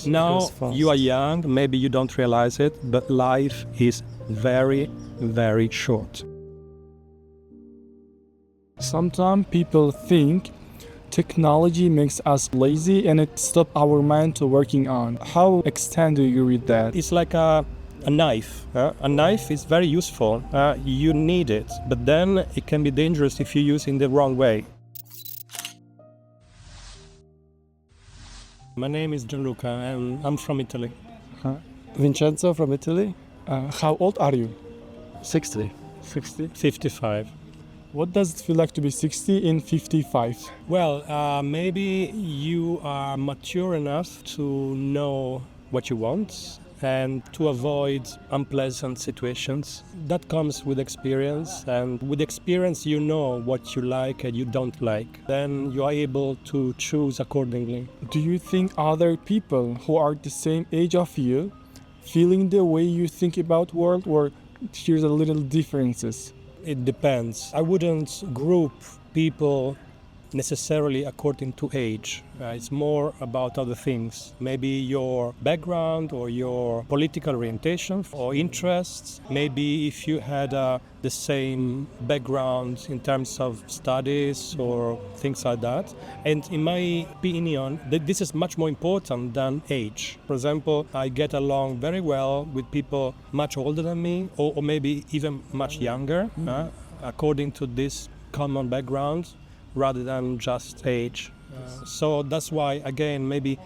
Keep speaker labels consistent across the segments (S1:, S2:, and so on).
S1: Now you are young, maybe you don't realize it, but life is very, very short.
S2: Sometimes people think technology makes us lazy and it stops our mind to working on. How extent do you read that?
S1: It's like a knife. A knife is very useful. You need it, but then it can be dangerous if you use it in the wrong way. My name is Gianluca and I'm from Italy.
S3: Vincenzo from Italy,
S2: How old are you?
S3: 60.
S2: 60.
S1: 55.
S2: What does it feel like to be 60 in 55?
S1: Well, maybe you are mature enough to know what you want and to avoid unpleasant situations. That comes with experience, and with experience you know what you like and you don't like. Then you are able to choose accordingly.
S2: Do you think other people who are the same age of you feeling the way you think about world, or here's a little differences?
S1: It depends. I wouldn't group people necessarily according to age. It's more about other things. Maybe your background or your political orientation or interests. Maybe if you had the same background in terms of studies or things like that. And in my opinion, this is much more important than age. For example, I get along very well with people much older than me or maybe even much younger, according to this common background, rather than just age. So that's why, again, maybe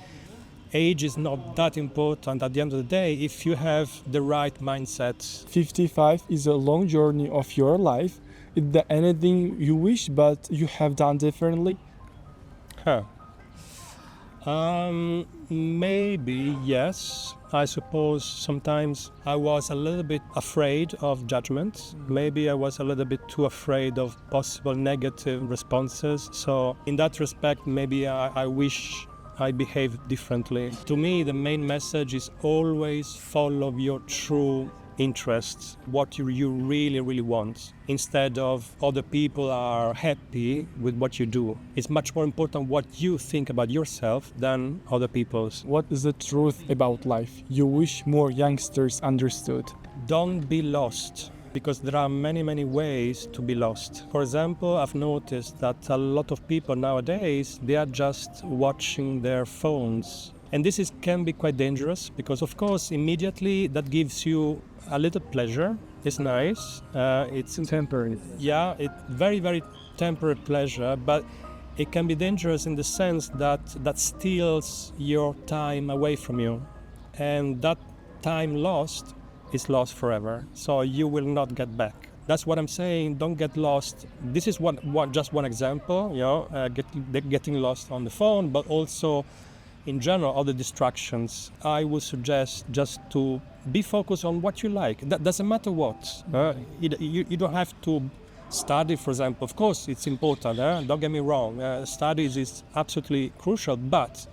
S1: age is not that important at the end of the day if you have the right mindset.
S2: 55 is a long journey of your life. Is there anything you wish but you have done differently?
S1: Maybe yes. I suppose sometimes I was a little bit afraid of judgment. Maybe I was a little bit too afraid of possible negative responses. So in that respect, maybe I wish I behaved differently. To me, the main message is always follow your true interests, what you really, really want, instead of other people are happy with what you do. It's much more important what you think about yourself than other people's.
S2: What is the truth about life you wish more youngsters understood?
S1: Don't be lost, because there are many, many ways to be lost. For example, I've noticed that a lot of people nowadays, they are just watching their phones. And this can be quite dangerous because, of course, immediately that gives you a little pleasure. It's nice. It's
S2: Temporary.
S1: Yeah, it's very, very temporary pleasure, but it can be dangerous in the sense that steals your time away from you. And that time lost is lost forever. So you will not get back. That's what I'm saying. Don't get lost. This is just one example, getting lost on the phone, but also in general, other distractions. I would suggest just to be focused on what you like. That doesn't matter what. You don't have to study, for example. Of course, it's important. Don't get me wrong. Studies is absolutely crucial, but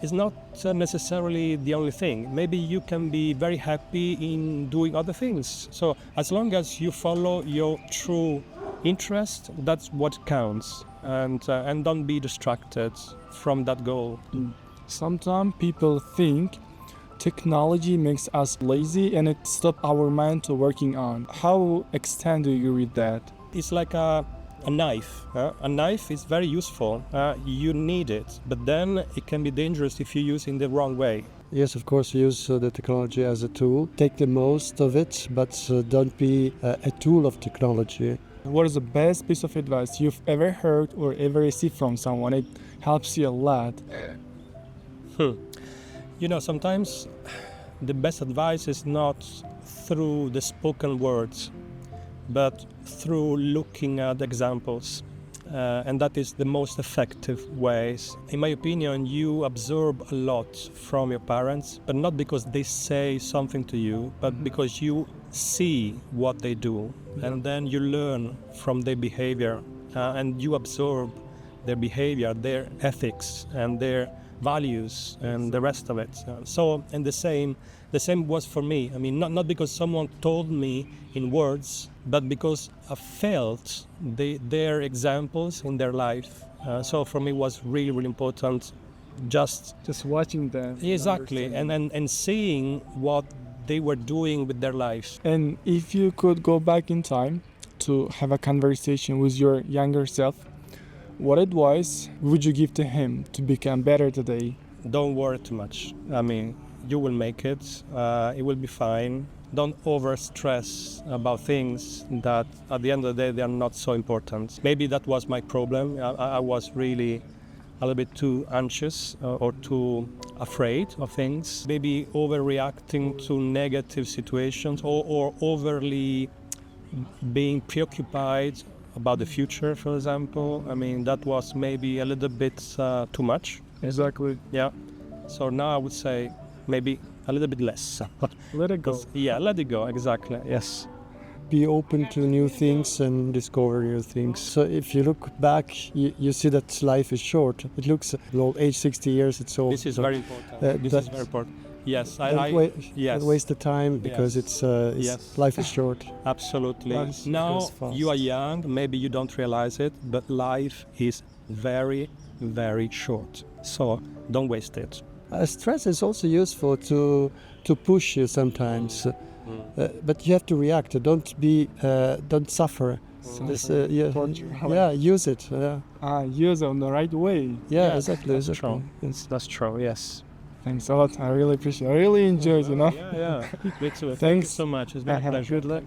S1: it's not necessarily the only thing. Maybe you can be very happy in doing other things. So as long as you follow your true interest, that's what counts. And don't be distracted from that goal.
S2: Sometimes people think technology makes us lazy and it stops our mind to working on. How extent do you read that?
S1: It's like a knife. A knife is very useful. You need it, but then it can be dangerous if you use it in the wrong way.
S3: Yes, of course, use the technology as a tool. Take the most of it, but don't be a tool of technology.
S2: What is the best piece of advice you've ever heard or ever received from someone? It helps you a lot.
S1: Sometimes the best advice is not through the spoken words, but through looking at examples. And that is the most effective ways. In my opinion, you absorb a lot from your parents, but not because they say something to you, but because you see what they do. And then you learn from their behavior, and you absorb their behavior, their ethics, and their values, and the rest of it. And the same was for me. I mean, not because someone told me in words, but because I felt their examples in their life. So for me, it was really, really important just
S2: watching them.
S1: exactly, and seeing what they were doing with their lives.
S2: And if you could go back in time to have a conversation with your younger self, what advice would you give to him to become better today?
S1: Don't worry too much. I mean, you will make it. It will be fine. Don't over stress about things that at the end of the day they are not so important. Maybe that was my problem. I was really a little bit too anxious or too afraid of things. Maybe overreacting to negative situations or overly being preoccupied about the future, for example. I mean, that was maybe a little bit too much.
S2: Exactly.
S1: Yeah. So now I would say maybe a little bit less.
S2: Let it go.
S1: Yeah, let it go. Exactly. Yes.
S3: Be open to new things and discover new things. So if you look back, you see that life is short. It looks low, age 60 years, it's old.
S1: This is
S3: So,
S1: very important. This is very important. Yes, yes.
S3: don't waste the time because
S1: Yes. Yes.
S3: life is short.
S1: Absolutely.
S2: Life
S1: Now
S3: goes fast.
S1: you are young, maybe you don't realize it, but life is very, very short. So don't waste it.
S3: Stress is also useful to push you sometimes, but you have to react. Don't suffer. This, use it.
S2: Use it on the right way.
S3: Yeah, exactly.
S1: That's
S3: exactly.
S1: true. That's true. Yes.
S2: Thanks a lot. I really appreciate it. I really enjoyed,
S1: Yeah. Me too. Thank you
S2: Thanks.
S1: so much. It's been a
S2: And have a
S1: pleasure.
S2: good luck.